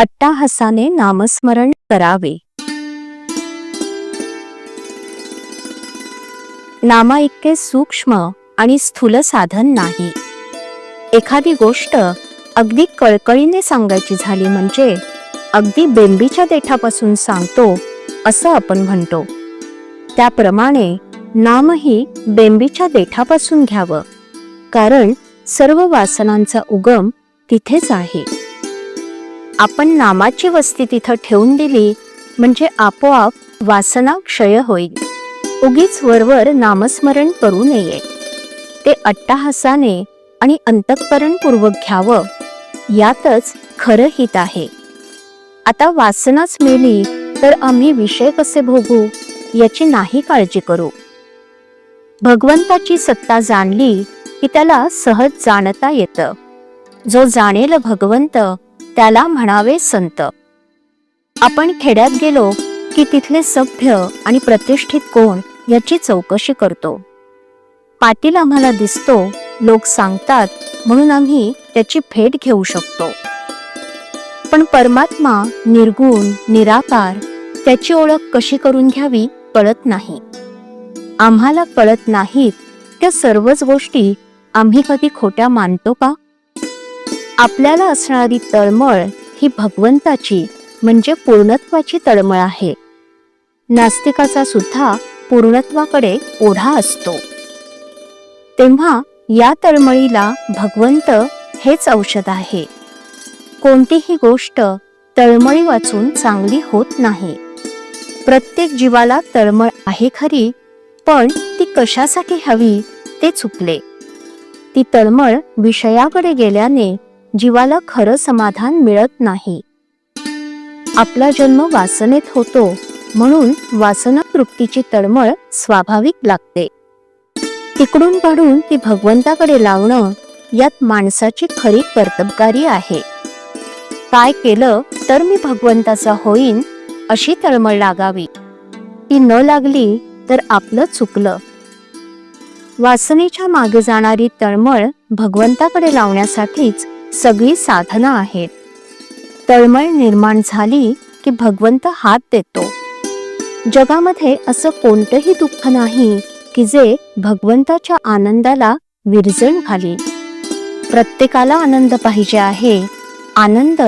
अट्टाहासाने नामस्मरण करावे. नामा इतके सूक्ष्म आणि स्थूल साधन नाही. एखादी गोष्ट अगदी कळकळीने सांगायची झाली म्हणजे अगदी बेंबीच्या देठापासून सांगतो असं आपण म्हणतो. त्याप्रमाणे नामही बेंबीच्या देठापासून घ्यावं, कारण सर्व वासनांचा उगम तिथेच आहे. आपण नामाची वस्ती तिथं ठेवून दिली म्हणजे आपोआप वासना क्षय होईल. उगीच वरवर नामस्मरण करू नये. ते अट्टाहासाने आणि अंतःकरणपूर्वक घ्यावं, यातच खरं हित आहे. आता वासनाच मेली तर आम्ही विषय कसे भोगू याची नाही काळजी करू. भगवंताची सत्ता जाणली की त्याला सहज जाणता येतं. जो जाणेल भगवंत त्याला म्हणावे संत. आपण खेड्यात गेलो की तिथले सभ्य आणि प्रतिष्ठित कोण याची चौकशी करतो. पाटील आम्हाला दिसतो, लोक सांगतात म्हणून आम्ही त्याची भेट घेऊ शकतो. पण परमात्मा निर्गुण निराकार, त्याची ओळख कशी करून घ्यावी कळत नाही. आम्हाला कळत नाहीत त्या सर्वच गोष्टी आम्ही कधी खोट्या मानतो का? आपल्याला असणारी तळमळ ही भगवंताची म्हणजे पूर्णत्वाची तळमळ आहे. नास्तिकाचा सुद्धा पूर्णत्वाकडे ओढा असतो. तेव्हा या तळमळीला भगवंत हेच औषध आहे. कोणतीही गोष्ट तळमळी वाचून चांगली होत नाही. प्रत्येक जीवाला तळमळ आहे खरी, पण ती कशासाठी हवी ते चुकले. ती तळमळ विषयाकडे गेल्याने जीवाला खरं समाधान मिळत नाही. आपला जन्म वासनेत होतो म्हणून वासना तृप्तीची तळमळ स्वाभाविक लागते. तिकडून काढून ती भगवंताकडे लावणं यात माणसाची खरी कर्तबगारी आहे. काय केलं तर मी भगवंताचा होईन अशी तळमळ लागावी. ती न लागली तर आपलं चुकलं. वासनेच्या मागे जाणारी तळमळ भगवंताकडे लावण्यासाठीच सगळी साधना आहेत. तळमळ निर्माण झाली की भगवंत हात देतो. जगामध्ये असं कोणतंही दुःख नाही की जे भगवंताच्या आनंदाला विरजण घाली. प्रत्येकाला आनंद पाहिजे आहे. आनंद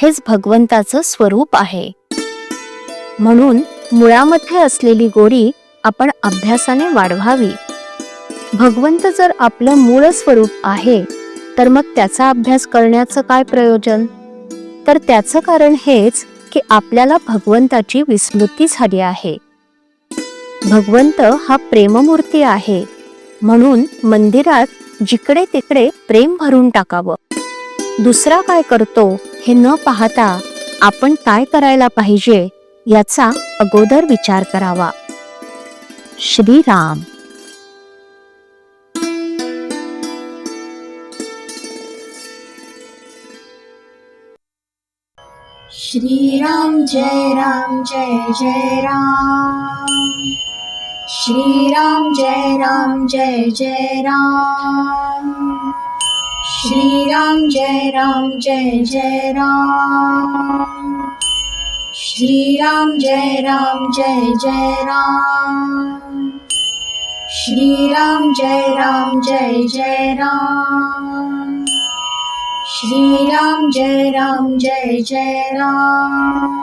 हेच भगवंताचं स्वरूप आहे. म्हणून मुळामध्ये असलेली गोडी आपण अभ्यासाने वाढवावी. भगवंत जर आपलं मूळ स्वरूप आहे तर मग त्याचा अभ्यास करण्याचं काय प्रयोजन? तर त्याचं कारण हेच की आपल्याला भगवंताची विस्मृती झाली आहे. भगवंत हा प्रेममूर्ती आहे, म्हणून मंदिरात जिकडे तिकडे प्रेम भरून टाकावं. दुसरा काय करतो हे न पाहता आपण काय करायला पाहिजे याचा अगोदर विचार करावा. श्रीराम. श्रीराम जय राम जय जय राम. श्रीराम जय राम जय जय राम. श्रीराम जय राम जय जय राम. श्रीराम जय राम जय जय राम. श्रीराम जय राम जय जय राम. श्रीराम जय राम जय जय राम.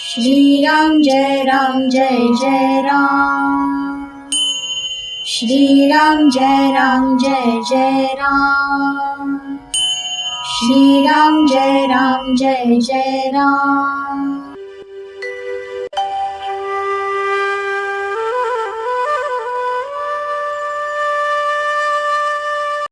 श्रीराम जय राम जय जय राम. श्रीराम जय राम जय जय राम. श्रीराम जय राम जय जय राम.